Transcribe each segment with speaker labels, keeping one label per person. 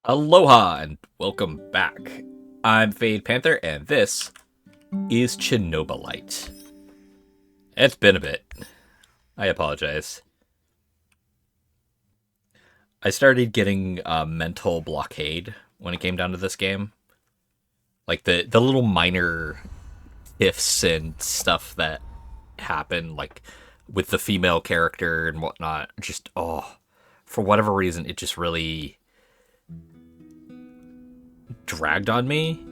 Speaker 1: Aloha and welcome back. I'm Fade Panther and this is Chernobylite. It's been a bit. I apologize. I started getting a mental blockade when it came down to this game. Like the little minor ifs and stuff that happen, like with the female character and whatnot. Just, for whatever reason, it just really dragged on me,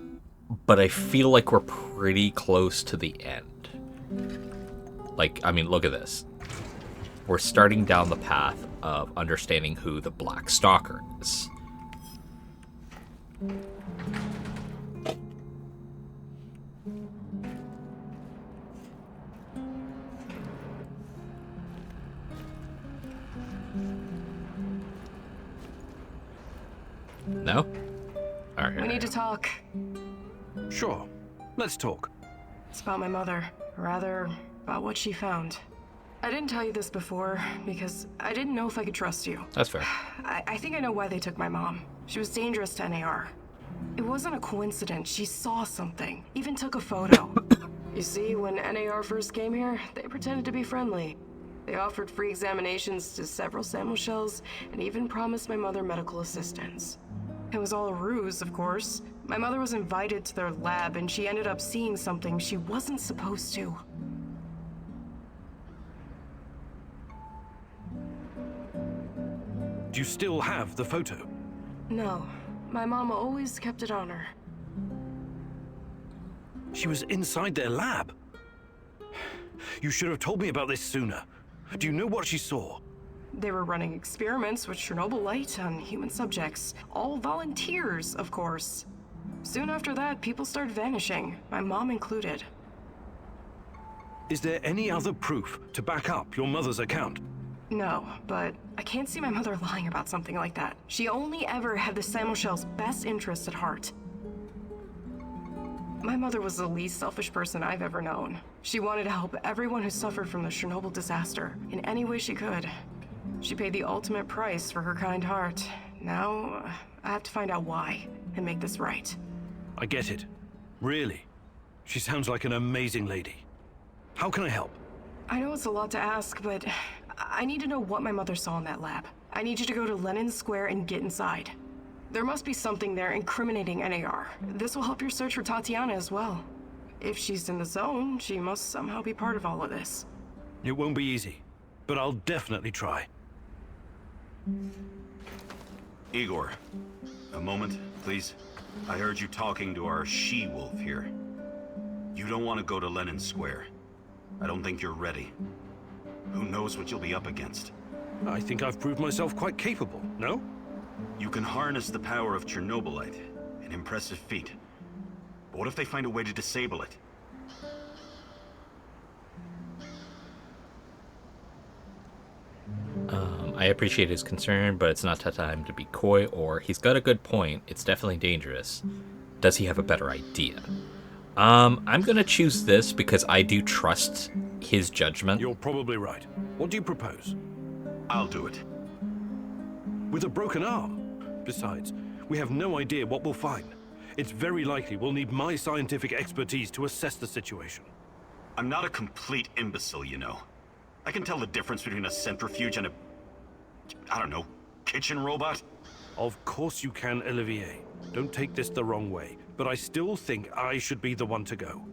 Speaker 1: but I feel like we're pretty close to the end. Like, I mean, look at this. We're starting down the path of understanding who the Black Stalker is. No? Alright.
Speaker 2: We need to talk.
Speaker 3: Sure. Let's talk.
Speaker 2: It's about my mother. Rather, about what she found. I didn't tell you this before because I didn't know if I could trust you.
Speaker 1: That's fair.
Speaker 2: I think I know why they took my mom. She was dangerous to NAR. It wasn't a coincidence. She saw something. Even took a photo. You see, when NAR first came here, they pretended to be friendly. They offered free examinations to several sample shells and even promised my mother medical assistance. It was all a ruse, of course. My mother was invited to their lab and she ended up seeing something she wasn't supposed to.
Speaker 3: Do you still have the photo?
Speaker 2: No, my mama always kept it on her.
Speaker 3: She was inside their lab. You should have told me about this sooner. Do you know what she saw?
Speaker 2: They were running experiments with Chernobylite on human subjects. All volunteers, of course. Soon after that, people started vanishing, my mom included.
Speaker 3: Is there any other proof to back up your mother's account?
Speaker 2: No, but I can't see my mother lying about something like that. She only ever had the Samuelshell's best interest at heart. My mother was the least selfish person I've ever known. She wanted to help everyone who suffered from the Chernobyl disaster in any way she could. She paid the ultimate price for her kind heart. Now, I have to find out why and make this right.
Speaker 3: I get it. Really. She sounds like an amazing lady. How can I help?
Speaker 2: I know it's a lot to ask, but I need to know what my mother saw in that lab. I need you to go to Lenin Square and get inside. There must be something there incriminating NAR. This will help your search for Tatiana as well. If she's in the zone, she must somehow be part of all of this.
Speaker 3: It won't be easy, but I'll definitely try.
Speaker 4: Igor, a moment, please. I heard you talking to our she-wolf here. You don't want to go to Lenin Square. I don't think you're ready. Who knows what you'll be up against?
Speaker 3: I think I've proved myself quite capable, no?
Speaker 4: You can harness the power of Chernobylite, an impressive feat. But what if they find a way to disable it?
Speaker 1: I appreciate his concern, but it's not time to be coy, or he's got a good point. It's definitely dangerous. Does he have a better idea? I'm gonna choose this because I do trust his judgment.
Speaker 3: You're probably right. What do you propose?
Speaker 4: I'll do it.
Speaker 3: With a broken arm? Besides, we have no idea what we'll find. It's very likely we'll need my scientific expertise to assess the situation.
Speaker 4: I'm not a complete imbecile, you know. I can tell the difference between a centrifuge and a... I don't know, kitchen robot?
Speaker 3: Of course you can, Olivier. Don't take this the wrong way, but I still think I should be the one to go.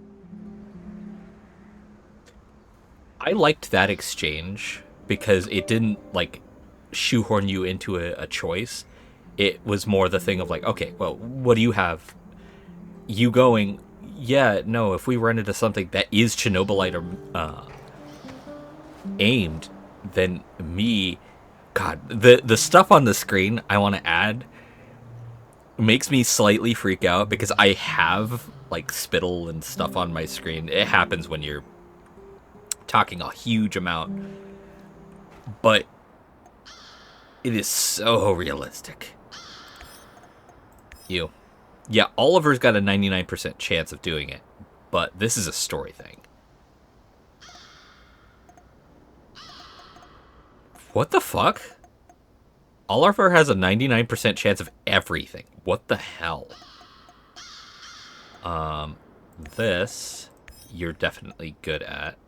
Speaker 1: I liked that exchange because it didn't, like, shoehorn you into a choice. It was more the thing of, like, okay, well, what do you have? You going, yeah, no, if we run into something that is Chernobylite aimed, then me... God, the stuff on the screen I want to add makes me slightly freak out because I have, like, spittle and stuff on my screen. It happens when you're talking a huge amount, but it is so realistic. Yeah, Oliver's got a 99% chance of doing it, but this is a story thing. What the fuck? Oliver has a 99% chance of everything. What the hell? This you're definitely good at.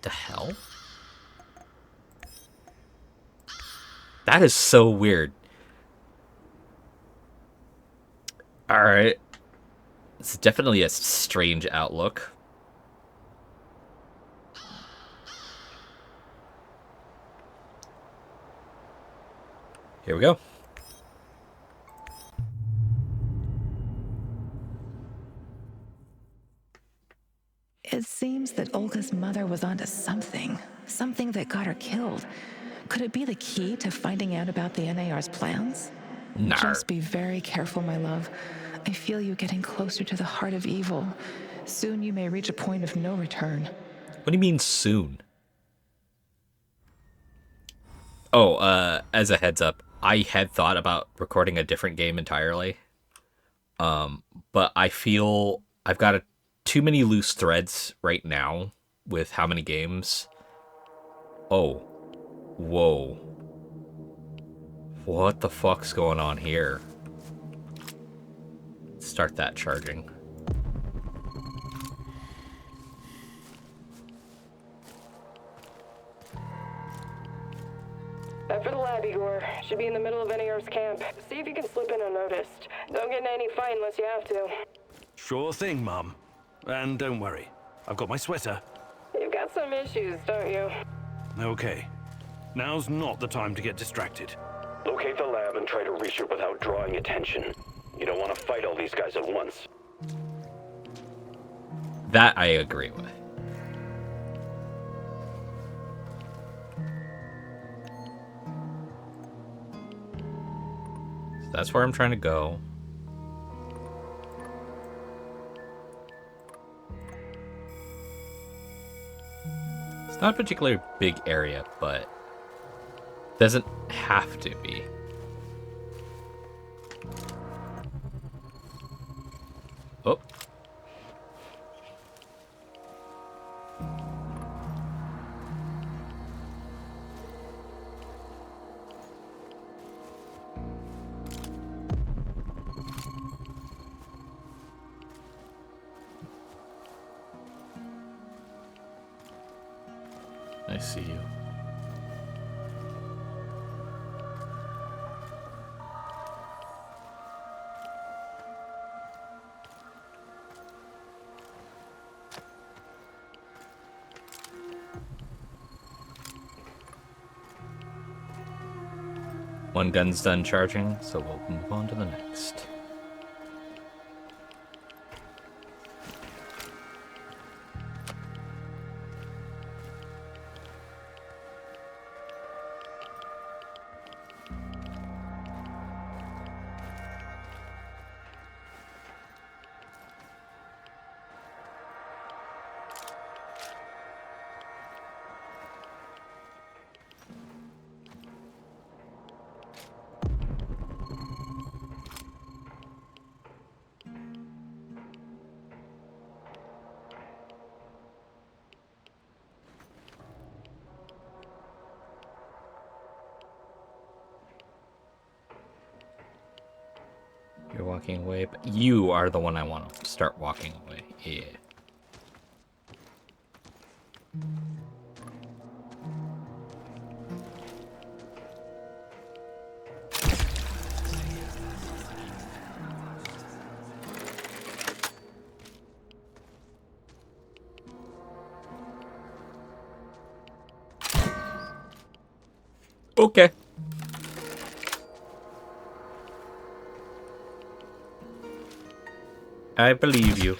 Speaker 1: The hell? That is so weird. Alright. It's definitely a strange outlook. Here we go.
Speaker 5: It seems that Olga's mother was onto something. Something that got her killed. Could it be the key to finding out about the NAR's plans?
Speaker 1: Nar.
Speaker 5: Just be very careful, my love. I feel you getting closer to the heart of evil. Soon you may reach a point of no return.
Speaker 1: What do you mean soon? Oh, as a heads up, I had thought about recording a different game entirely. But I feel I've got too many loose threads right now with how many games. Oh. Whoa. What the fuck's going on here? Start that charging.
Speaker 2: Head for the lab, Igor. Should be in the middle of NAR's camp. See if you can slip in unnoticed. Don't get in any fight unless you have to.
Speaker 3: Sure thing, Mum. And don't worry, I've got my sweater.
Speaker 2: You've got some issues, don't you?
Speaker 3: Okay. Now's not the time to get distracted.
Speaker 6: Locate the lab and try to reach it without drawing attention. You don't want to fight all these guys at once.
Speaker 1: That I agree with. So that's where I'm trying to go. It's not a particularly big area, but doesn't have to be. Oh. I see you. One gun's done charging, so we'll move on to the next. You're walking away, but you are the one I want to start walking away. Yeah. Okay. I believe you.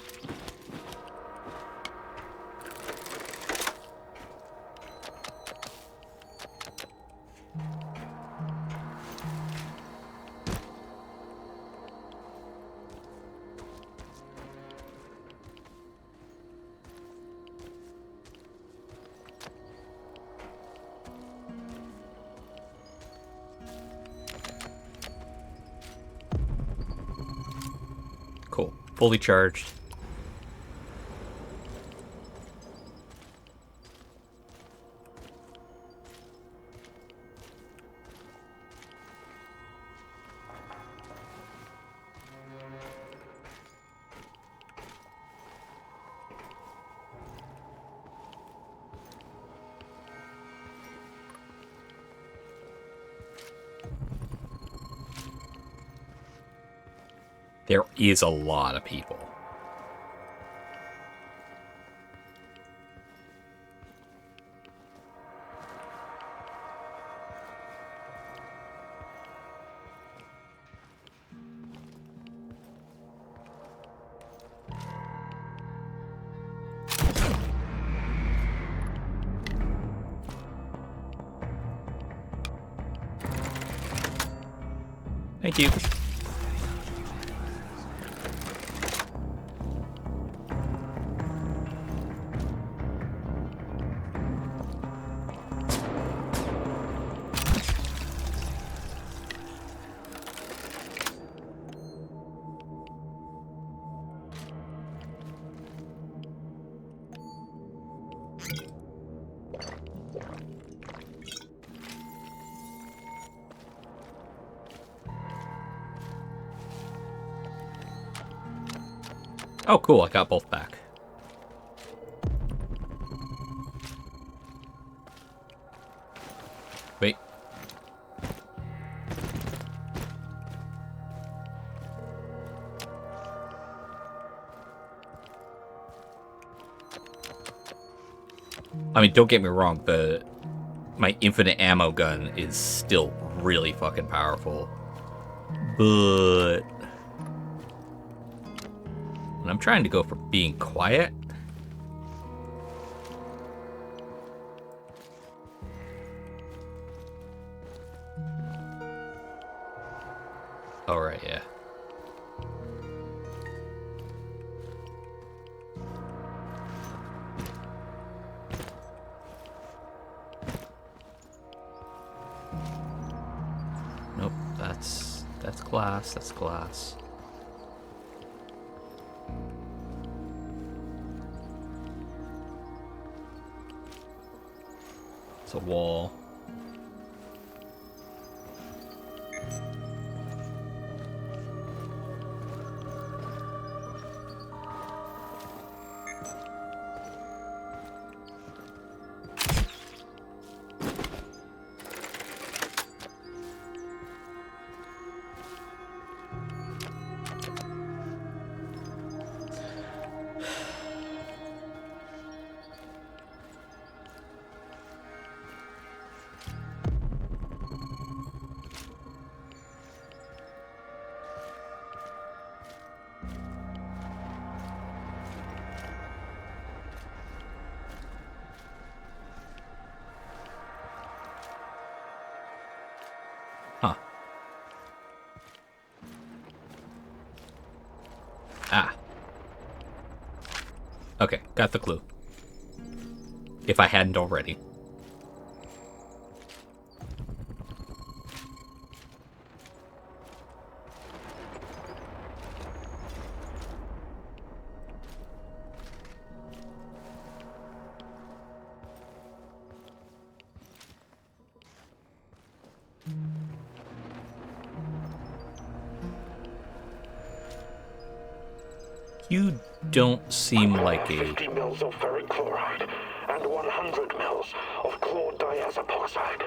Speaker 1: Fully charged. There is a lot of people. Thank you. Oh, cool. I got both back. Wait. I mean, don't get me wrong, my infinite ammo gun is still really fucking powerful. But and I'm trying to go for being quiet. All right, yeah. Nope, that's glass. That's glass. It's a wall. Huh. Ah. Okay, got the clue. If I hadn't already. You don't seem like a...
Speaker 6: 50 mils of ferric chloride and 100 mils of chlordiazepoxide.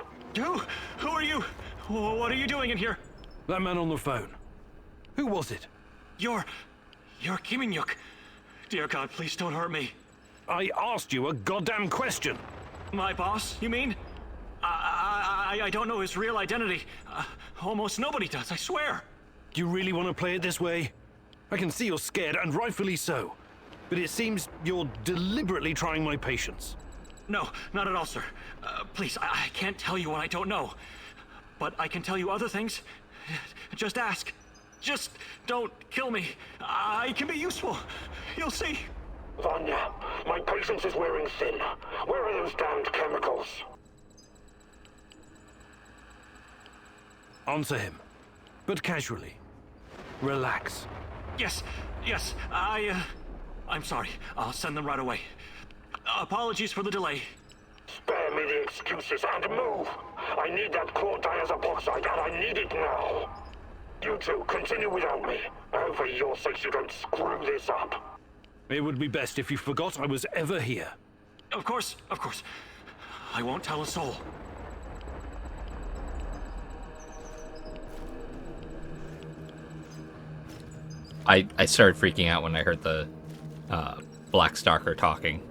Speaker 7: Who are you? What are you doing in here?
Speaker 3: That man on the phone. Who was it?
Speaker 7: You're Kiminyuk. Dear God, please don't hurt me.
Speaker 3: I asked you a goddamn question.
Speaker 7: My boss, you mean? I don't know his real identity. Almost nobody does, I swear.
Speaker 3: Do you really want to play it this way? I can see you're scared, and rightfully so. But it seems you're deliberately trying my patience.
Speaker 7: No, not at all, sir. Please, I can't tell you what I don't know. But I can tell you other things. Just ask. Just don't kill me. I can be useful. You'll see.
Speaker 6: Vanya, my patience is wearing thin. Where are those damned chemicals?
Speaker 3: Answer him, but casually. Relax.
Speaker 7: Yes, I'm sorry. I'll send them right away. Apologies for the delay.
Speaker 6: Spare me the excuses and move! I need that core diazopoxide and I need it now! You two, continue without me. I hope for your sakes you don't screw this up.
Speaker 3: It would be best if you forgot I was ever here.
Speaker 7: Of course. I won't tell a soul.
Speaker 1: I started freaking out when I heard the Black Stalker talking.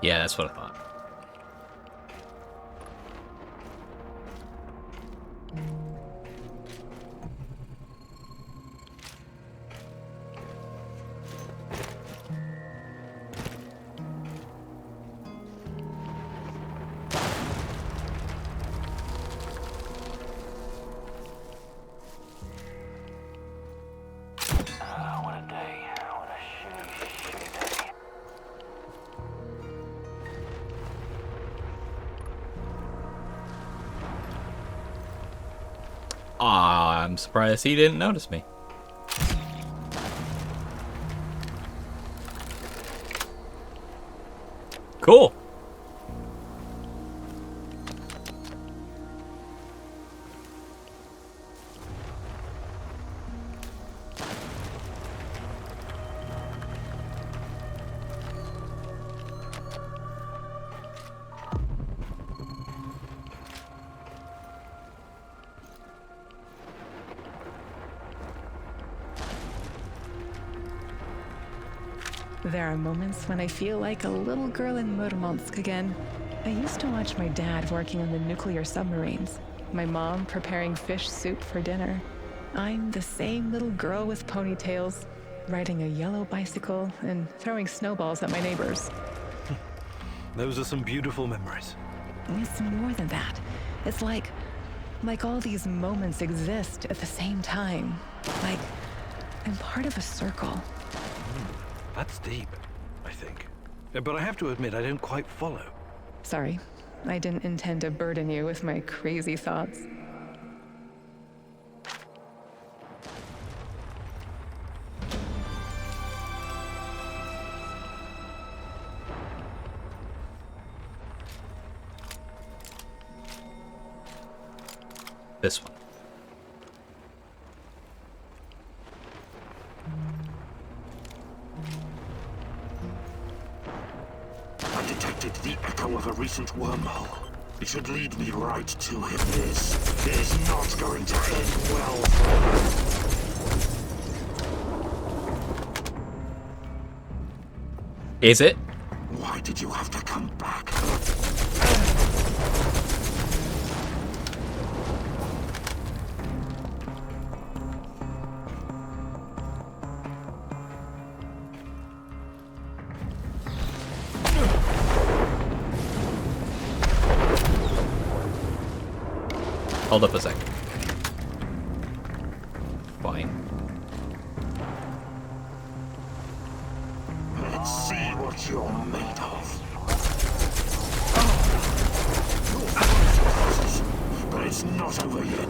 Speaker 1: Yeah, that's what I thought.
Speaker 6: What a day. What a shitty day.
Speaker 1: I'm surprised he didn't notice me. Cool.
Speaker 5: There are moments when I feel like a little girl in Murmansk again. I used to watch my dad working on the nuclear submarines, my mom preparing fish soup for dinner. I'm the same little girl with ponytails, riding a yellow bicycle and throwing snowballs at my neighbors.
Speaker 3: Those are some beautiful memories.
Speaker 5: It's more than that. It's like all these moments exist at the same time. Like I'm part of a circle.
Speaker 3: That's deep, I think. But I have to admit, I don't quite follow.
Speaker 5: Sorry, I didn't intend to burden you with my crazy thoughts.
Speaker 1: This one.
Speaker 6: I detected the echo of a recent wormhole. It should lead me right to him. This is not going to end well for him.
Speaker 1: Is it?
Speaker 6: Why did you have to come back?
Speaker 1: Hold up a second. Fine.
Speaker 6: Let's see what you're made of. But it's not over yet.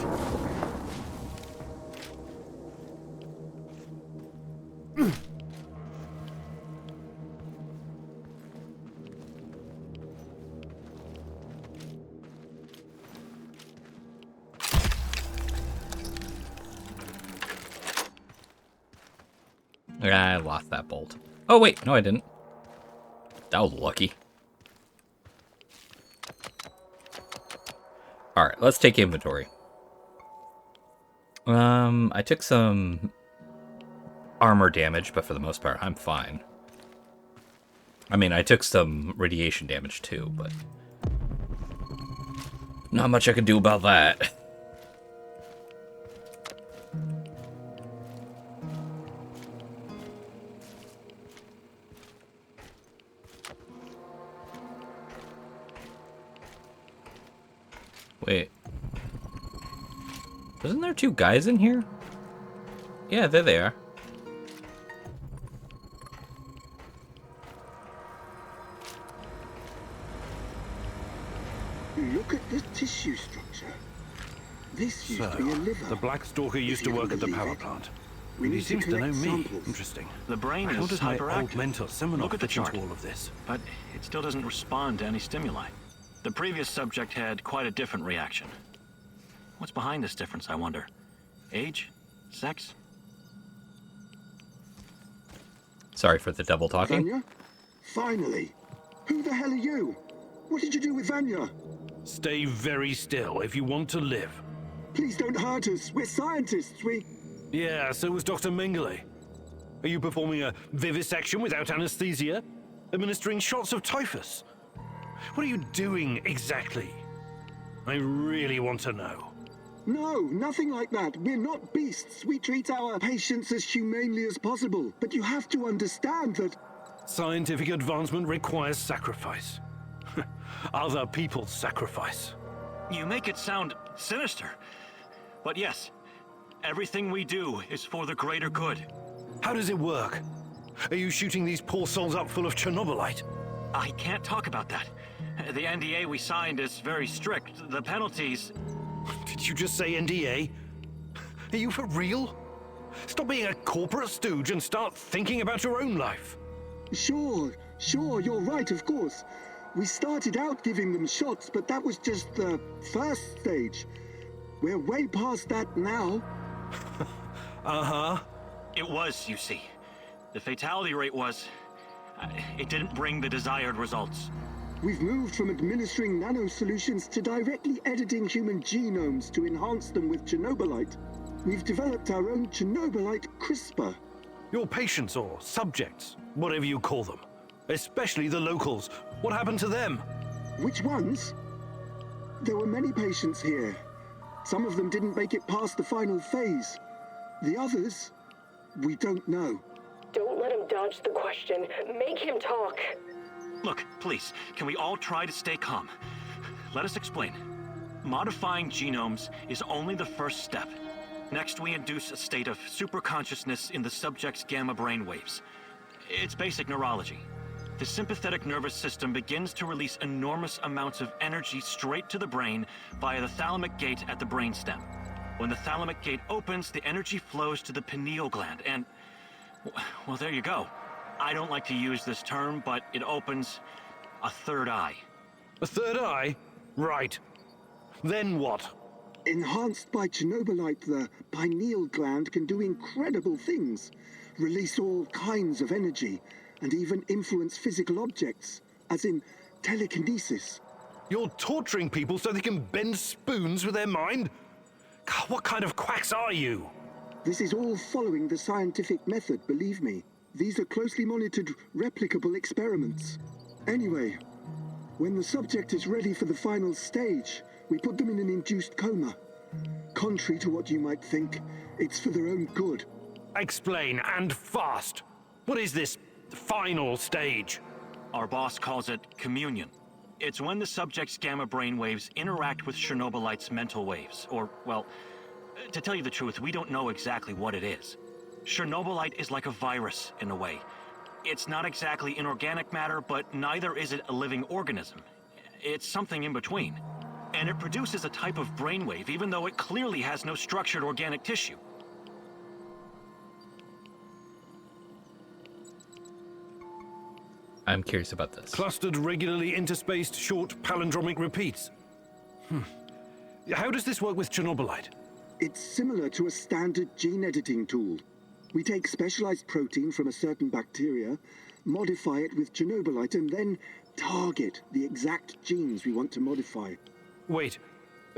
Speaker 1: I lost that bolt. Oh, wait. No, I didn't. That was lucky. Alright, let's take inventory. I took some armor damage, but for the most part, I'm fine. I mean, I took some radiation damage too, but not much I could do about that. Wait. Wasn't there two guys in here? Yeah, there they are.
Speaker 8: Look at the tissue structure. This used to be a liver.
Speaker 3: The Black Stalker used to work at the power plant.
Speaker 8: We
Speaker 3: And he
Speaker 8: need to
Speaker 3: seems to know
Speaker 8: collect
Speaker 3: me.
Speaker 8: samples.
Speaker 3: Interesting.
Speaker 7: The brain
Speaker 3: How
Speaker 7: is
Speaker 3: does my old
Speaker 7: hyperactive.
Speaker 3: mentor seminar
Speaker 7: Look at the
Speaker 3: fit into
Speaker 7: chart.
Speaker 3: all of this?
Speaker 7: But it still doesn't respond to any stimuli. The previous subject had quite a different reaction. What's behind this difference, I wonder? Age? Sex?
Speaker 1: Sorry for the double talking.
Speaker 8: Vanya? Finally. Who the hell are you? What did you do with Vanya?
Speaker 3: Stay very still if you want to live.
Speaker 8: Please don't hurt us. We're scientists.
Speaker 3: Yeah, so was Dr. Mengele. Are you performing a vivisection without anesthesia? Administering shots of typhus? What are you doing exactly? I really want to know.
Speaker 8: No, nothing like that. We're not beasts. We treat our patients as humanely as possible. But you have to understand that...
Speaker 3: Scientific advancement requires sacrifice. Other people's sacrifice.
Speaker 7: You make it sound sinister. But yes, everything we do is for the greater good.
Speaker 3: How does it work? Are you shooting these poor souls up full of Chernobylite?
Speaker 7: I can't talk about that. The NDA we signed is very strict. The penalties...
Speaker 3: Did you just say NDA? Are you for real? Stop being a corporate stooge and start thinking about your own life.
Speaker 8: Sure, you're right, of course. We started out giving them shots, but that was just the first stage. We're way past that now.
Speaker 3: Uh-huh.
Speaker 7: It was, you see. The fatality rate was... it didn't bring the desired results.
Speaker 8: We've moved from administering nano-solutions to directly editing human genomes to enhance them with Chernobylite. We've developed our own Chernobylite CRISPR.
Speaker 3: Your patients or subjects, whatever you call them. Especially the locals. What happened to them?
Speaker 8: Which ones? There were many patients here. Some of them didn't make it past the final phase. The others, we don't know.
Speaker 2: Don't let him dodge the question. Make him talk.
Speaker 7: Look, please, can we all try to stay calm? Let us explain. Modifying genomes is only the first step. Next, we induce a state of superconsciousness in the subject's gamma brain waves. It's basic neurology. The sympathetic nervous system begins to release enormous amounts of energy straight to the brain via the thalamic gate at the brainstem. When the thalamic gate opens, the energy flows to the pineal gland and... well, there you go. I don't like to use this term, but it opens a third eye.
Speaker 3: A third eye? Right. Then what?
Speaker 8: Enhanced by Chernobylite, the pineal gland can do incredible things. Release all kinds of energy, and even influence physical objects, as in telekinesis.
Speaker 3: You're torturing people so they can bend spoons with their mind? God, what kind of quacks are you?
Speaker 8: This is all following the scientific method, believe me. These are closely monitored, replicable experiments. Anyway, when the subject is ready for the final stage, we put them in an induced coma. Contrary to what you might think, it's for their own good.
Speaker 3: Explain, and fast. What is this final stage?
Speaker 7: Our boss calls it communion. It's when the subject's gamma brain waves interact with Chernobylite's mental waves. Or, well, to tell you the truth, we don't know exactly what it is. Chernobylite is like a virus, in a way. It's not exactly inorganic matter, but neither is it a living organism. It's something in between. And it produces a type of brainwave, even though it clearly has no structured organic tissue.
Speaker 1: I'm curious about this.
Speaker 3: Clustered, regularly interspaced, short palindromic repeats. How does this work with Chernobylite?
Speaker 8: It's similar to a standard gene editing tool. We take specialized protein from a certain bacteria, modify it with Chernobylite, and then target the exact genes we want to modify.
Speaker 3: Wait,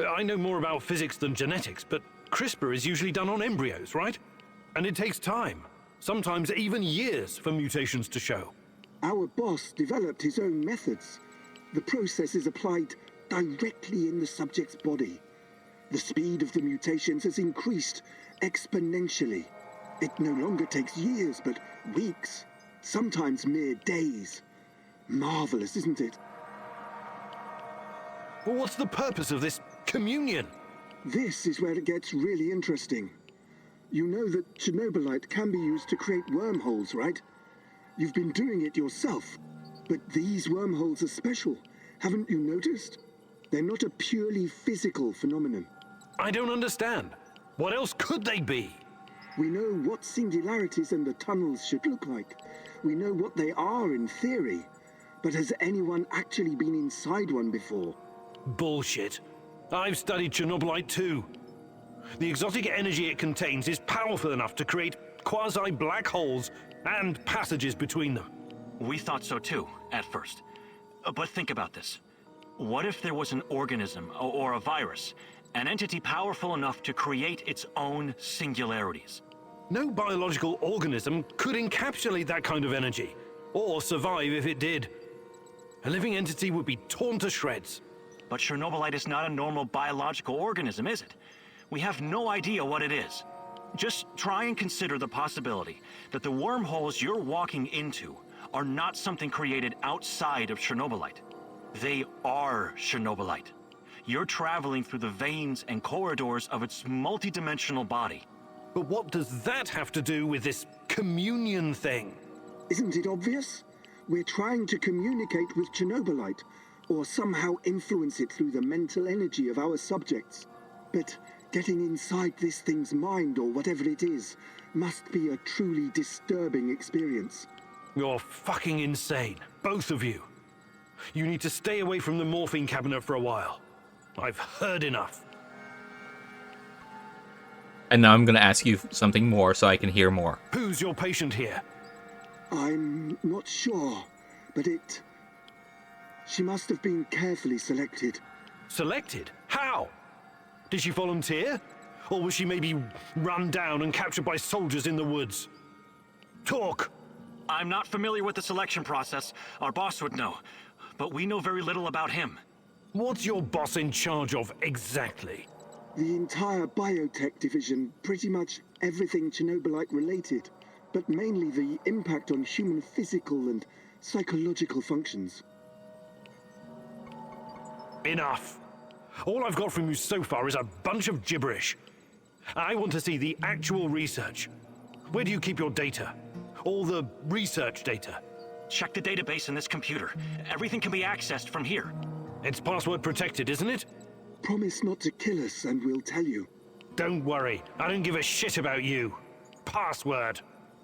Speaker 3: I know more about physics than genetics, but CRISPR is usually done on embryos, right? And it takes time, sometimes even years, for mutations to show.
Speaker 8: Our boss developed his own methods. The process is applied directly in the subject's body. The speed of the mutations has increased exponentially. It no longer takes years, but weeks, sometimes mere days. Marvelous, isn't it?
Speaker 3: Well, what's the purpose of this communion.
Speaker 8: This is where it gets really interesting. You know that Chernobylite can be used to create wormholes, right? You've been doing it yourself. But these wormholes are special. Haven't you noticed? They're not a purely physical phenomenon.
Speaker 3: I don't understand. What else could they be?
Speaker 8: We know what singularities and the tunnels should look like. We know what they are in theory. But has anyone actually been inside one before?
Speaker 3: Bullshit. I've studied Chernobylite too. The exotic energy it contains is powerful enough to create quasi-black holes and passages between them.
Speaker 7: We thought so too, at first. But think about this. What if there was an organism or a virus, an entity powerful enough to create its own singularities?
Speaker 3: No biological organism could encapsulate that kind of energy, or survive if it did. A living entity would be torn to shreds.
Speaker 7: But Chernobylite is not a normal biological organism, is it? We have no idea what it is. Just try and consider the possibility that the wormholes you're walking into are not something created outside of Chernobylite. They are Chernobylite. You're traveling through the veins and corridors of its multidimensional body.
Speaker 3: But what does that have to do with this communion thing?
Speaker 8: Isn't it obvious? We're trying to communicate with Chernobylite, or somehow influence it through the mental energy of our subjects. But getting inside this thing's mind, or whatever it is, must be a truly disturbing experience.
Speaker 3: You're fucking insane, both of you. You need to stay away from the morphine cabinet for a while. I've heard enough.
Speaker 1: And now I'm going to ask you something more so I can hear more.
Speaker 3: Who's your patient here?
Speaker 8: I'm not sure, but she must have been carefully selected.
Speaker 3: Selected? How? Did she volunteer? Or was she maybe run down and captured by soldiers in the woods? Talk!
Speaker 7: I'm not familiar with the selection process. Our boss would know. But we know very little about him.
Speaker 3: What's your boss in charge of exactly?
Speaker 8: The entire biotech division, pretty much everything Chernobylite related, but mainly the impact on human physical and psychological functions.
Speaker 3: Enough. All I've got from you so far is a bunch of gibberish. I want to see the actual research. Where do you keep your data? All the research data?
Speaker 7: Check the database in this computer. Everything can be accessed from here.
Speaker 3: It's password protected, isn't it?
Speaker 8: Promise not to kill us and we'll tell you.
Speaker 3: Don't worry. I don't give a shit about you. Password.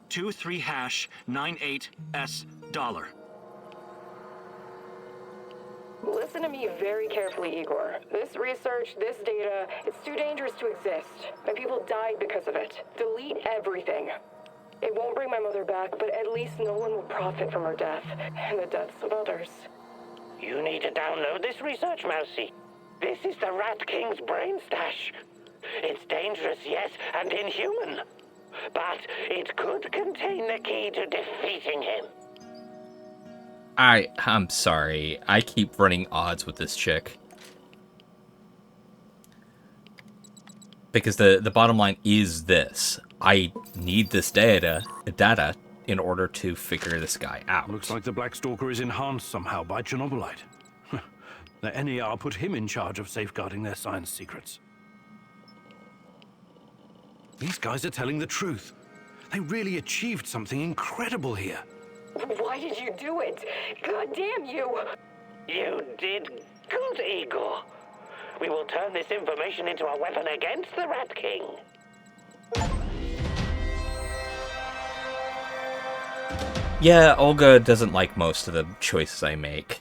Speaker 7: 23#98S$.
Speaker 2: Listen to me very carefully, Igor. This research, this data, it's too dangerous to exist. My people died because of it. Delete everything. It won't bring my mother back, but at least no one will profit from her death, and the deaths of others.
Speaker 6: You need to download this research, Mousy. This is the Rat King's brain stash. It's dangerous, yes, and inhuman. But it could contain the key to defeating him.
Speaker 1: I'm sorry. I keep running odds with this chick. Because the bottom line is this. I need this data in order to figure this guy out.
Speaker 3: Looks like the Black Stalker is enhanced somehow by Chernobylite. The NER put him in charge of safeguarding their science secrets. These guys are telling the truth. They really achieved something incredible here.
Speaker 2: Why did you do it? God damn you!
Speaker 6: You did good, Igor. We will turn this information into a weapon against the Rat King.
Speaker 1: Yeah, Olga doesn't like most of the choices I make.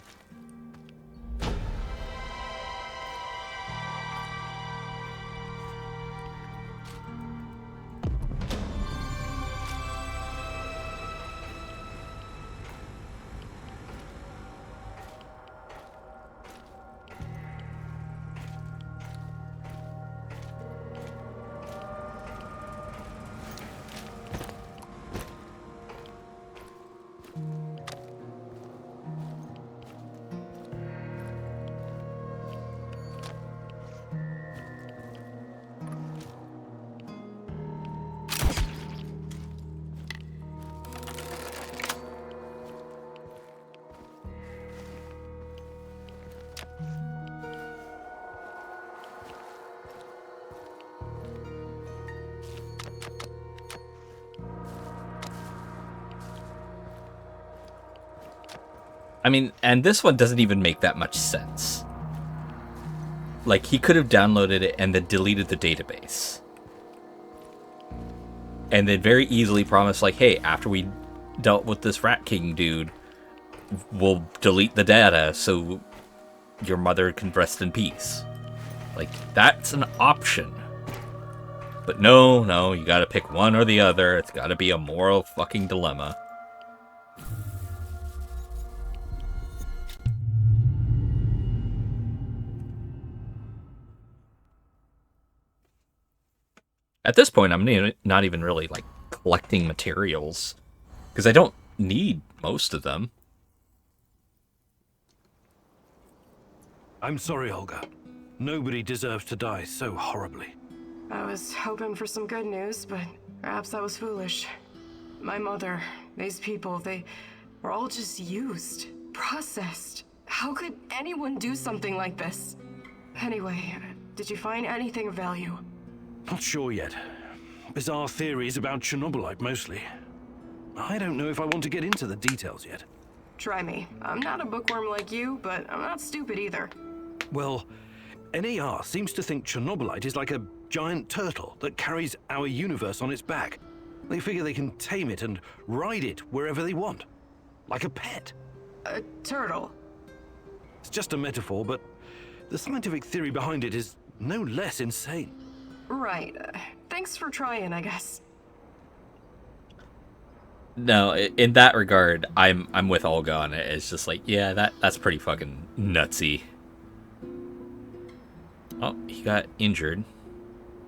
Speaker 1: I mean, and this one doesn't even make that much sense. Like, he could have downloaded it and then deleted the database. And then very easily promised, like, hey, after we dealt with this Rat King dude, we'll delete the data so your mother can rest in peace. Like, that's an option. But no, you gotta pick one or the other. It's gotta be a moral fucking dilemma. At this point, I'm not even really, like, collecting materials. Because I don't need most of them.
Speaker 3: I'm sorry, Olga. Nobody deserves to die so horribly.
Speaker 2: I was hoping for some good news, but perhaps I was foolish. My mother, these people, they were all just used, processed. How could anyone do something like this? Anyway, did you find anything of value?
Speaker 3: Not sure yet. Bizarre theories about Chernobylite, mostly. I don't know if I want to get into the details yet.
Speaker 2: Try me. I'm not a bookworm like you, but I'm not stupid either.
Speaker 3: Well, NAR seems to think Chernobylite is like a giant turtle that carries our universe on its back. They figure they can tame it and ride it wherever they want. Like a pet.
Speaker 2: A turtle?
Speaker 3: It's just a metaphor, but the scientific theory behind it is no less insane.
Speaker 2: Right. Thanks for trying, I guess.
Speaker 1: No, in that regard, I'm with Olga on it. It's just like, yeah, that's pretty fucking nutsy. Oh, he got injured.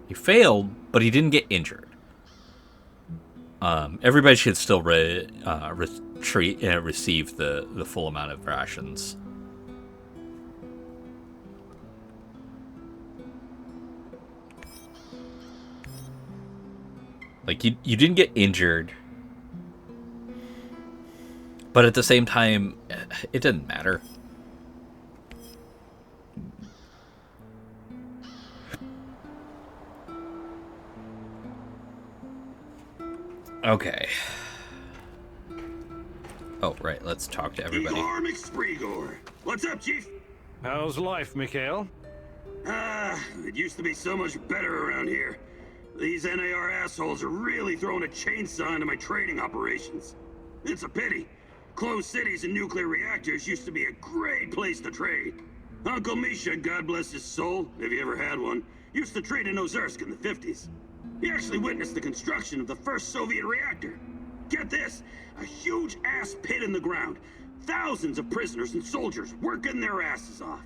Speaker 1: He failed, but he didn't get injured. Everybody should still receive the full amount of rations. Like, you didn't get injured, but at the same time, it didn't matter. Okay. Oh, right, let's talk to everybody.
Speaker 9: Igor McSpreegor. What's up, Chief?
Speaker 3: How's life, Mikhail?
Speaker 9: It used to be so much better around here. These NAR assholes are really throwing a chainsaw into my trading operations. It's a pity. Closed cities and nuclear reactors used to be a great place to trade. Uncle Misha, God bless his soul, if he ever had one, used to trade in Ozersk in the 50s. He actually witnessed the construction of the first Soviet reactor. Get this, a huge ass pit in the ground. Thousands of prisoners and soldiers working their asses off.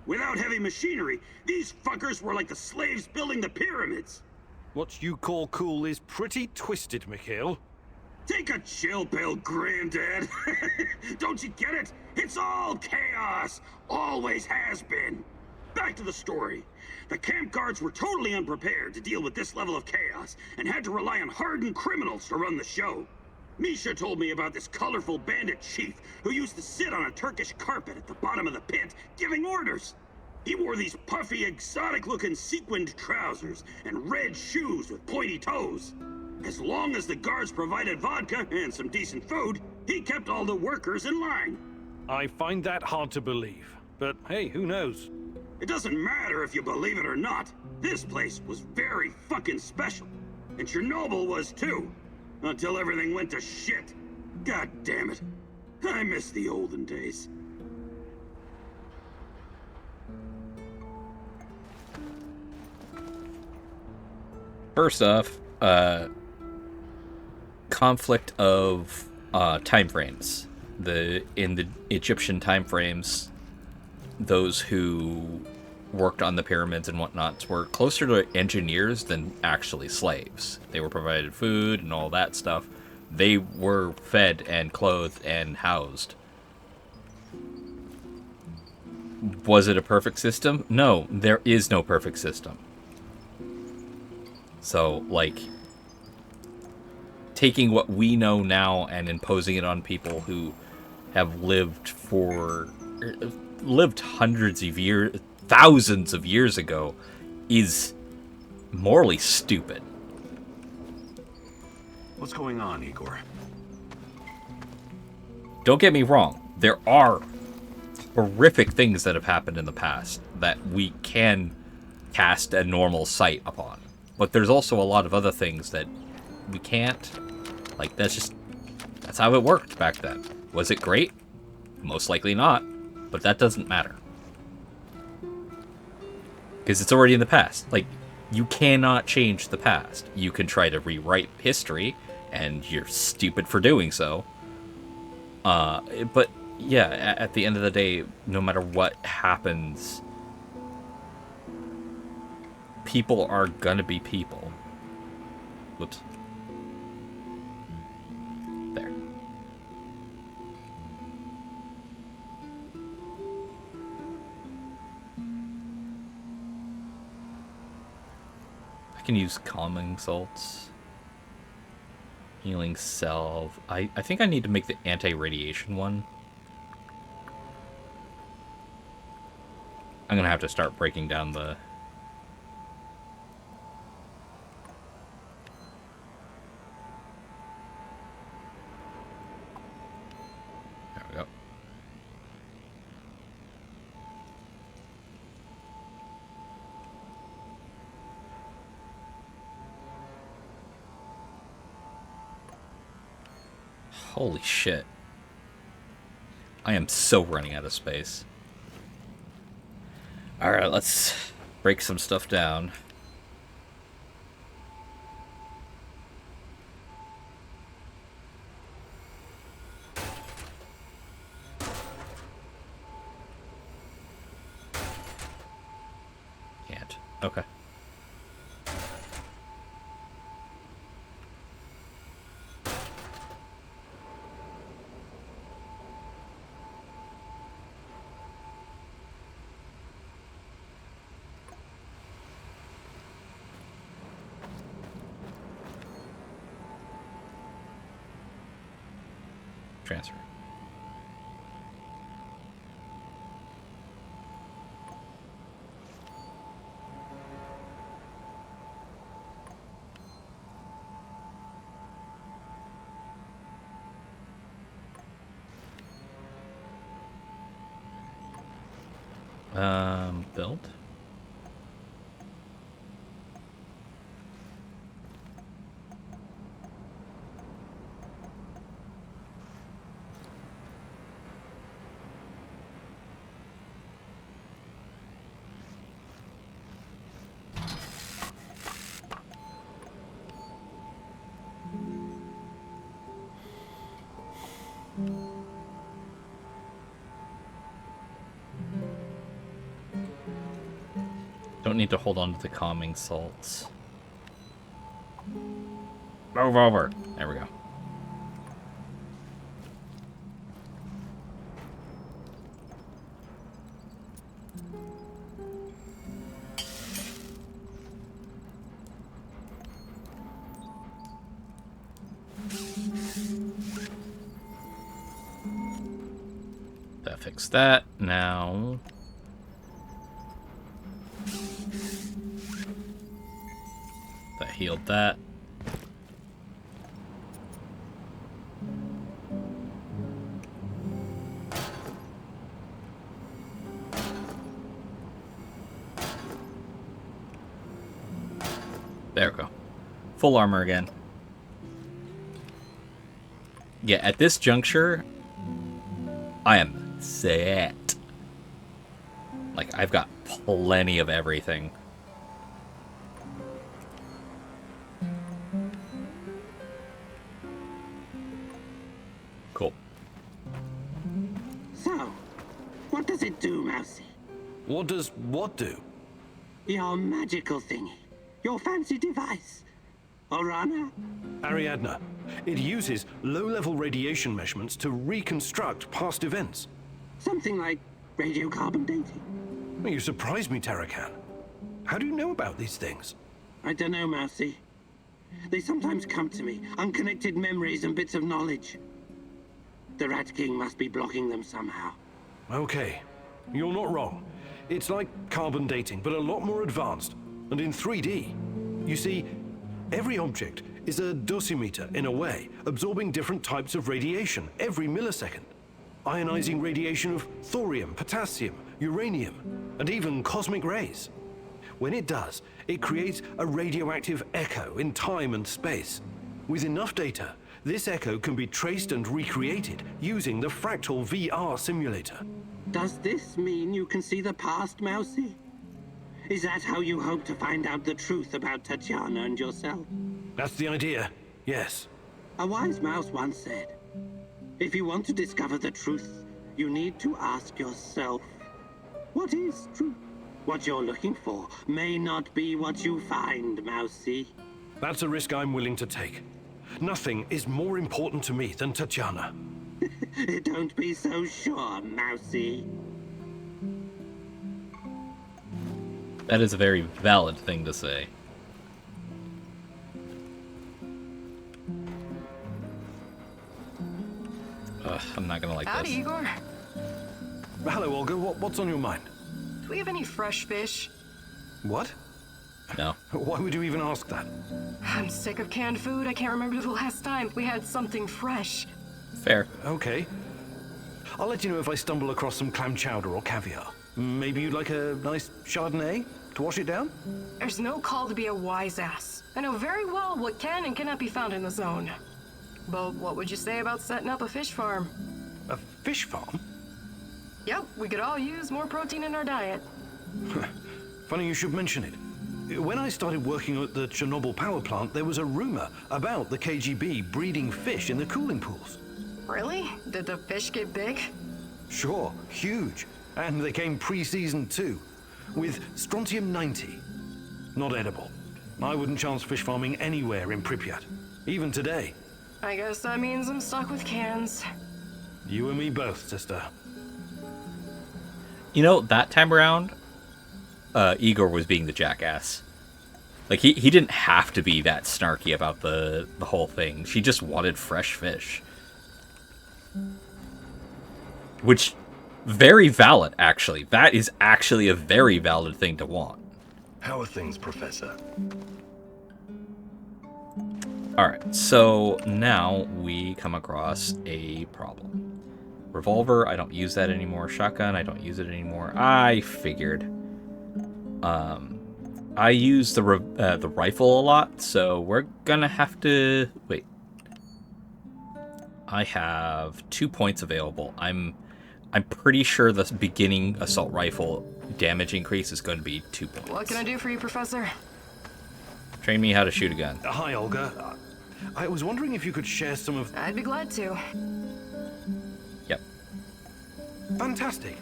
Speaker 9: Without heavy machinery, these fuckers were like the slaves building the pyramids.
Speaker 3: What you call cool is pretty twisted, Mikhail.
Speaker 9: Take a chill pill, Granddad. Don't you get it? It's all chaos. Always has been. Back to the story. The camp guards were totally unprepared to deal with this level of chaos and had to rely on hardened criminals to run the show. Misha told me about this colorful bandit chief who used to sit on a Turkish carpet at the bottom of the pit giving orders. He wore these puffy, exotic-looking sequined trousers and red shoes with pointy toes. As long as the guards provided vodka and some decent food, he kept all the workers in line.
Speaker 3: I find that hard to believe, but hey, who knows?
Speaker 9: It doesn't matter if you believe it or not. This place was very fucking special. And Chernobyl was too. Until everything went to shit. God damn it. I miss the olden days.
Speaker 1: First off, conflict of time frames. In the Egyptian time frames, those who worked on the pyramids and whatnot were closer to engineers than actually slaves. They were provided food and all that stuff. They were fed and clothed and housed. Was it a perfect system? No, there is no perfect system. So, like, taking what we know now and imposing it on people who have lived hundreds of years, thousands of years ago, is morally stupid.
Speaker 4: What's going on, Igor?
Speaker 1: Don't get me wrong. there are horrific things that have happened in the past that we can cast a normal sight upon. But there's also a lot of other things that we can't. Like, that's how it worked back then. Was it great? Most likely not. But that doesn't matter. Because it's already in the past. Like, you cannot change the past. You can try to rewrite history, and you're stupid for doing so. But, yeah, at the end of the day, no matter what happens, people are gonna be people. Whoops. There. I can use calming salts. Healing salve. I think I need to make the anti-radiation one. I'm gonna have to start breaking down the... There we go. Holy shit. I am so running out of space. Alright, let's break some stuff down. Can't. Okay. Transfer. Build. Don't need to hold on to the calming salts. Move over. There we go. That fixed that. Now... that healed that. There we go. Full armor again. Yeah, at this juncture, I am set. Like, I've got plenty of everything. Cool.
Speaker 9: So, what does it do, Mousy?
Speaker 3: What does what do?
Speaker 9: Your magical thingy. Your fancy device. Orana?
Speaker 3: Ariadna, it uses low-level radiation measurements to reconstruct past events.
Speaker 9: Something like radiocarbon dating.
Speaker 3: You surprise me, Tarakan. How do you know about these things?
Speaker 9: I don't know, Mousy. They sometimes come to me, unconnected memories and bits of knowledge. The Rat King must be blocking them somehow.
Speaker 3: Okay, you're not wrong. It's like carbon dating, but a lot more advanced, and in 3D. You see, every object is a dosimeter in a way, absorbing different types of radiation every millisecond. ionizing radiation of thorium, potassium, uranium, and even cosmic rays. When it does, it creates a radioactive echo in time and space. With enough data, this echo can be traced and recreated using the Fractal VR simulator.
Speaker 9: Does this mean you can see the past, Mousy? Is that how you hope to find out the truth about Tatiana and yourself?
Speaker 3: That's the idea, yes.
Speaker 9: A wise mouse once said, if you want to discover the truth, you need to ask yourself, what is truth? What you're looking for may not be what you find, Mousy.
Speaker 3: That's a risk I'm willing to take. Nothing is more important to me than Tatiana.
Speaker 9: Don't be so sure, Mousy.
Speaker 1: That is a very valid thing to say. I'm not gonna like
Speaker 2: Howdy,
Speaker 1: this.
Speaker 2: Igor.
Speaker 3: Hello, Olga. What's on your mind?
Speaker 2: Do we have any fresh fish?
Speaker 3: What?
Speaker 1: No.
Speaker 3: Why would you even ask that?
Speaker 2: I'm sick of canned food. I can't remember the last time we had something fresh.
Speaker 1: Fair.
Speaker 3: Okay. I'll let you know if I stumble across some clam chowder or caviar. Maybe you'd like a nice Chardonnay to wash it down?
Speaker 2: There's no call to be a wise ass. I know very well what can and cannot be found in the zone. But what would you say about setting up a fish farm?
Speaker 3: A fish farm?
Speaker 2: Yep, we could all use more protein in our diet.
Speaker 3: Funny you should mention it. When I started working at the Chernobyl power plant, there was a rumor about the KGB breeding fish in the cooling pools.
Speaker 2: Really? Did the fish get big?
Speaker 3: Sure, huge. And they came pre-seasoned too, with strontium-90. Not edible. I wouldn't chance fish farming anywhere in Pripyat, even today.
Speaker 2: I guess that means I'm stuck with cans.
Speaker 3: You and me both, sister.
Speaker 1: You know, that time around, Igor was being the jackass. Like, he didn't have to be that snarky about the whole thing. She just wanted fresh fish. Which, very valid, actually. That is actually a very valid thing to want.
Speaker 10: How are things, Professor?
Speaker 1: Alright, so now we come across a problem. Revolver, I don't use that anymore. Shotgun, I don't use it anymore. I figured. I use the rifle a lot, so we're gonna have to... Wait. I have 2 points available. I'm pretty sure the beginning assault rifle damage increase is going to be 2 points.
Speaker 2: What can I do for you, Professor?
Speaker 1: Train me how to shoot a gun.
Speaker 3: Hi, Olga. I was wondering if you could share some of...
Speaker 2: I'd be glad to.
Speaker 1: Yep.
Speaker 3: Fantastic.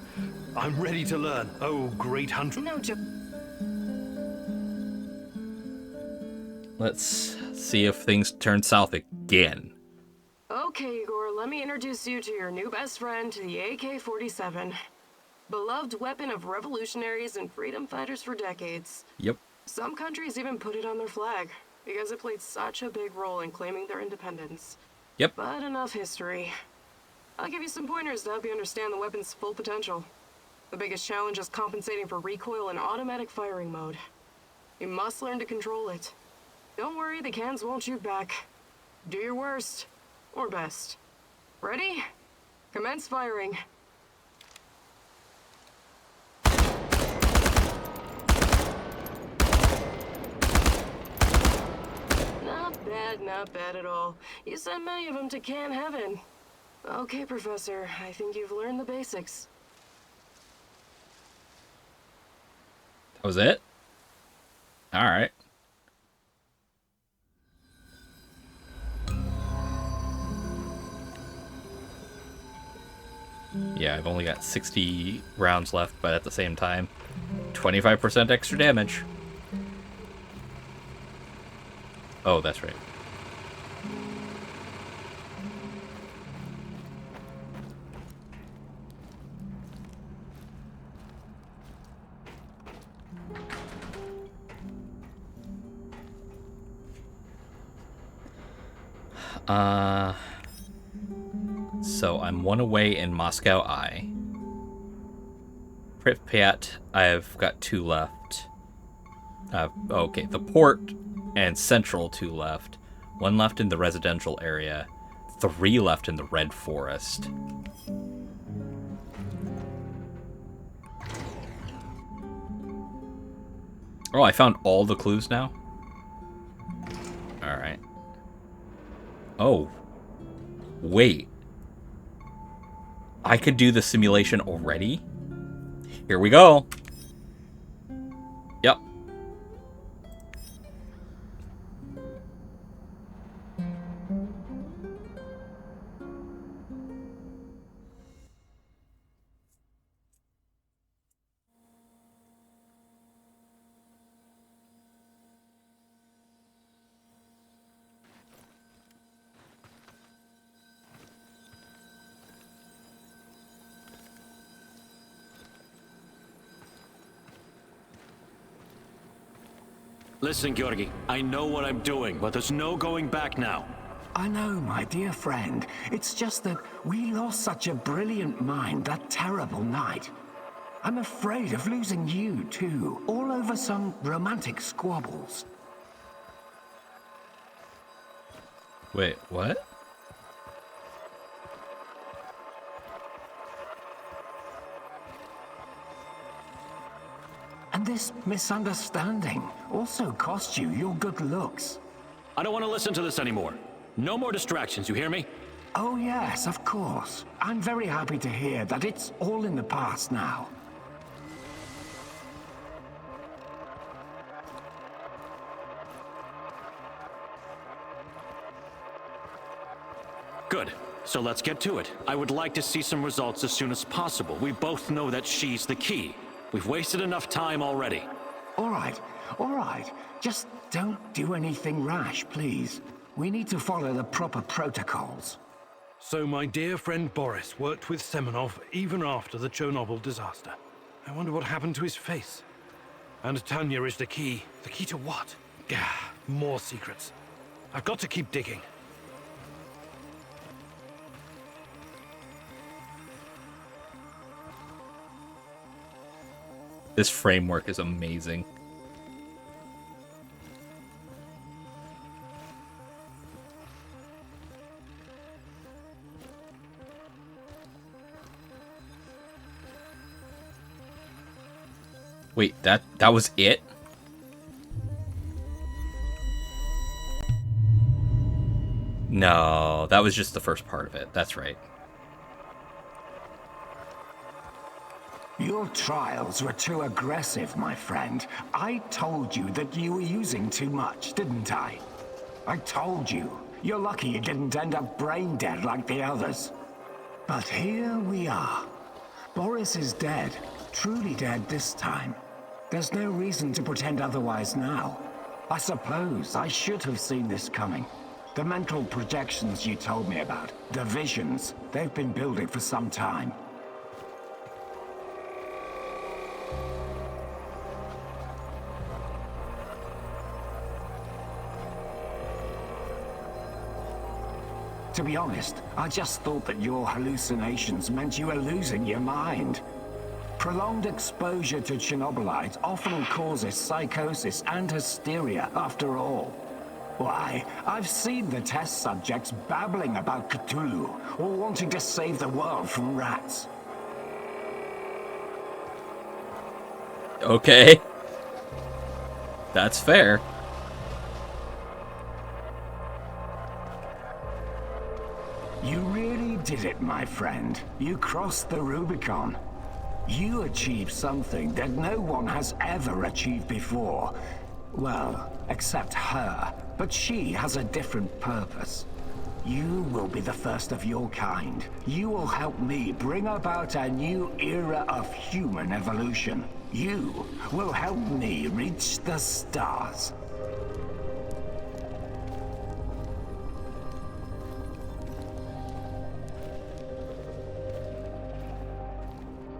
Speaker 3: I'm ready to learn. Oh, great hunter.
Speaker 2: No joke.
Speaker 1: Let's see if things turn south again.
Speaker 2: Okay, Igor, let me introduce you to your new best friend, the AK-47. Beloved weapon of revolutionaries and freedom fighters for decades.
Speaker 1: Yep.
Speaker 2: Some countries even put it on their flag, because it played such a big role in claiming their independence.
Speaker 1: Yep.
Speaker 2: But enough history. I'll give you some pointers to help you understand the weapon's full potential. The biggest challenge is compensating for recoil in automatic firing mode. You must learn to control it. Don't worry, the cans won't shoot back. Do your worst. Or best. Ready? Commence firing. Not bad at all. You sent many of them to can heaven. Okay, Professor, I think you've learned the basics.
Speaker 1: That was it? Alright. Yeah, I've only got 60 rounds left, but at the same time, 25% extra damage. Oh, that's right. So I'm one away in Moscow I. Pripyat, I've got 2 left. Okay, the port and central 2 left. 1 left in the residential area. 3 left in the Red Forest. Oh, I found all the clues now? Alright. Oh. Wait. I could do the simulation already? Here we go. Yep.
Speaker 7: Listen, Georgi, I know what I'm doing, but there's no going back now.
Speaker 6: I know, my dear friend. It's just that we lost such a brilliant mind that terrible night. I'm afraid of losing you, too, all over some romantic squabbles.
Speaker 1: Wait, what?
Speaker 6: And this misunderstanding also cost you your good looks.
Speaker 7: I don't want to listen to this anymore. No more distractions, you hear me?
Speaker 6: Oh yes, of course. I'm very happy to hear that it's all in the past now.
Speaker 7: Good. So let's get to it. I would like to see some results as soon as possible. We both know that she's the key. We've wasted enough time already.
Speaker 6: All right. Just don't do anything rash, please. We need to follow the proper protocols.
Speaker 3: So my dear friend Boris worked with Semenov even after the Chernobyl disaster. I wonder what happened to his face. And Tanya is the key. The key to what? Gah, more secrets. I've got to keep digging.
Speaker 1: This framework is amazing. Wait, that was it? No, that was just the first part of it. That's right.
Speaker 6: Your trials were too aggressive, my friend. I told you that you were using too much, didn't I? I told you. You're lucky you didn't end up brain dead like the others. But here we are. Boris is dead. Truly dead this time. There's no reason to pretend otherwise now. I suppose I should have seen this coming. The mental projections you told me about, the visions, they've been building for some time. To be honest, I just thought that your hallucinations meant you were losing your mind. Prolonged exposure to Chernobylite often causes psychosis and hysteria, after all. Why, I've seen the test subjects babbling about Cthulhu, or wanting to save the world from rats.
Speaker 1: Okay. That's fair.
Speaker 6: You really did it, my friend. You crossed the Rubicon. You achieved something that no one has ever achieved before. Well, except her. But she has a different purpose. You will be the first of your kind. You will help me bring about a new era of human evolution. You will help me reach the stars.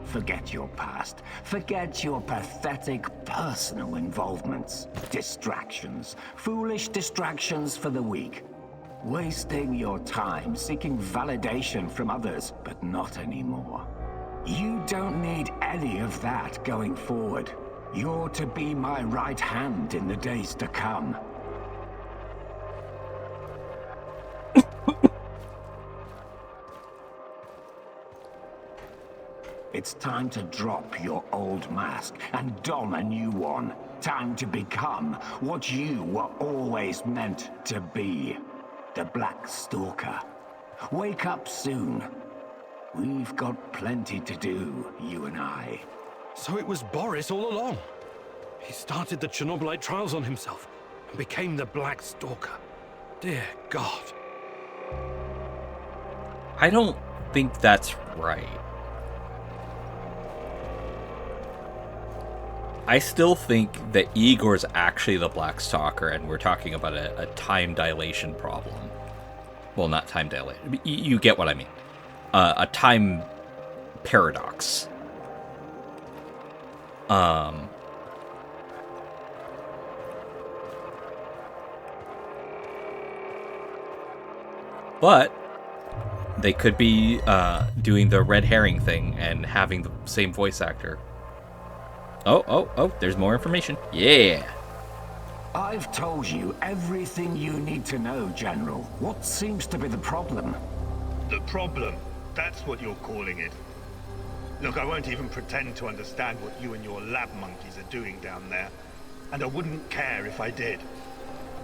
Speaker 6: Forget your past. Forget your pathetic personal involvements. Distractions. Foolish distractions for the weak. Wasting your time seeking validation from others, but not anymore. You don't need any of that going forward. You're to be my right hand in the days to come. It's time to drop your old mask and don a new one.
Speaker 11: Time to become what you were always meant to be. The Black Stalker. Wake up soon. We've got plenty to do, you and I.
Speaker 3: So it was Boris all along. He started the Chernobylite trials on himself and became the Black Stalker. Dear God.
Speaker 1: I don't think that's right. I still think that Igor's actually the Black Stalker, and we're talking about a time dilation problem. Well, not time dilation. You get what I mean. A time paradox. But they could be doing the red herring thing and having the same voice actor. Oh, there's more information. Yeah.
Speaker 11: I've told you everything you need to know, General. What seems to be the problem?
Speaker 10: The problem? That's what you're calling it. Look, I won't even pretend to understand what you and your lab monkeys are doing down there. And I wouldn't care if I did.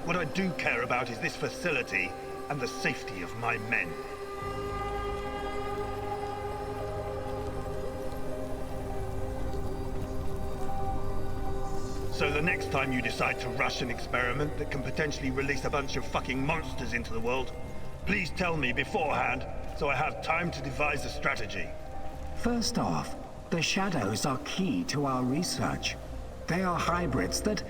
Speaker 10: What I do care about is this facility and the safety of my men. So the next time you decide to rush an experiment that can potentially release a bunch of fucking monsters into the world, please tell me beforehand so I have time to devise a strategy.
Speaker 11: First off, the shadows are key to our research. They are hybrids that...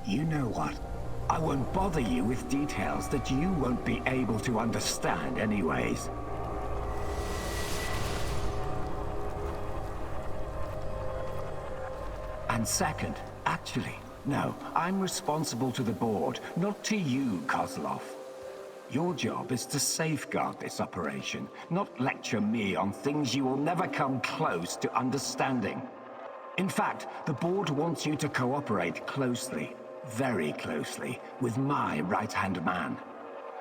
Speaker 11: You know what? I won't bother you with details that you won't be able to understand anyways. And second, actually, no, I'm responsible to the board, not to you, Kozlov. Your job is to safeguard this operation, not lecture me on things you will never come close to understanding. In fact, the board wants you to cooperate closely, very closely, with my right-hand man.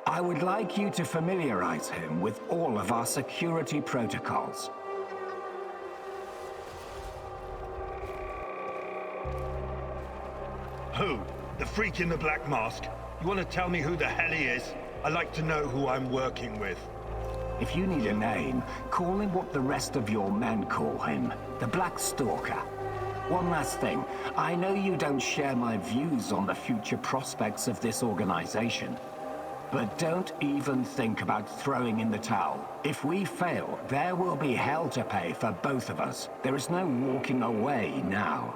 Speaker 11: I would like you to familiarize him with all of our security protocols.
Speaker 10: Who? The freak in the black mask? You want to tell me who the hell he is? I'd like to know who I'm working with.
Speaker 11: If you need a name, call him what the rest of your men call him, the Black Stalker. One last thing, I know you don't share my views on the future prospects of this organization, but don't even think about throwing in the towel. If we fail, there will be hell to pay for both of us. There is no walking away now.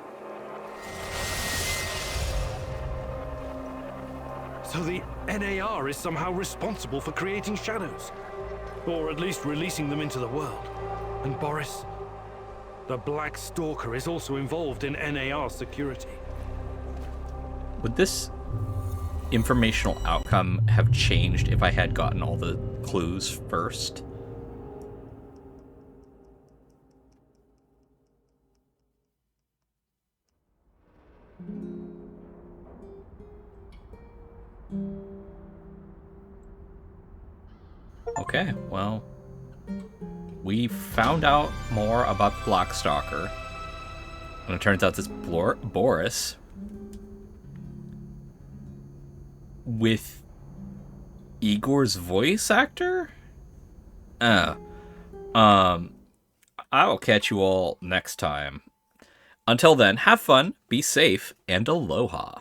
Speaker 3: So the NAR is somehow responsible for creating shadows. Or at least releasing them into the world. And Boris, the Black Stalker, is also involved in NAR security.
Speaker 1: Would this informational outcome have changed if I had gotten all the clues first? Okay, well, we found out more about the Black Stalker. And it turns out this Boris, with Igor's voice actor? I will catch you all next time. Until then, have fun, be safe, and aloha.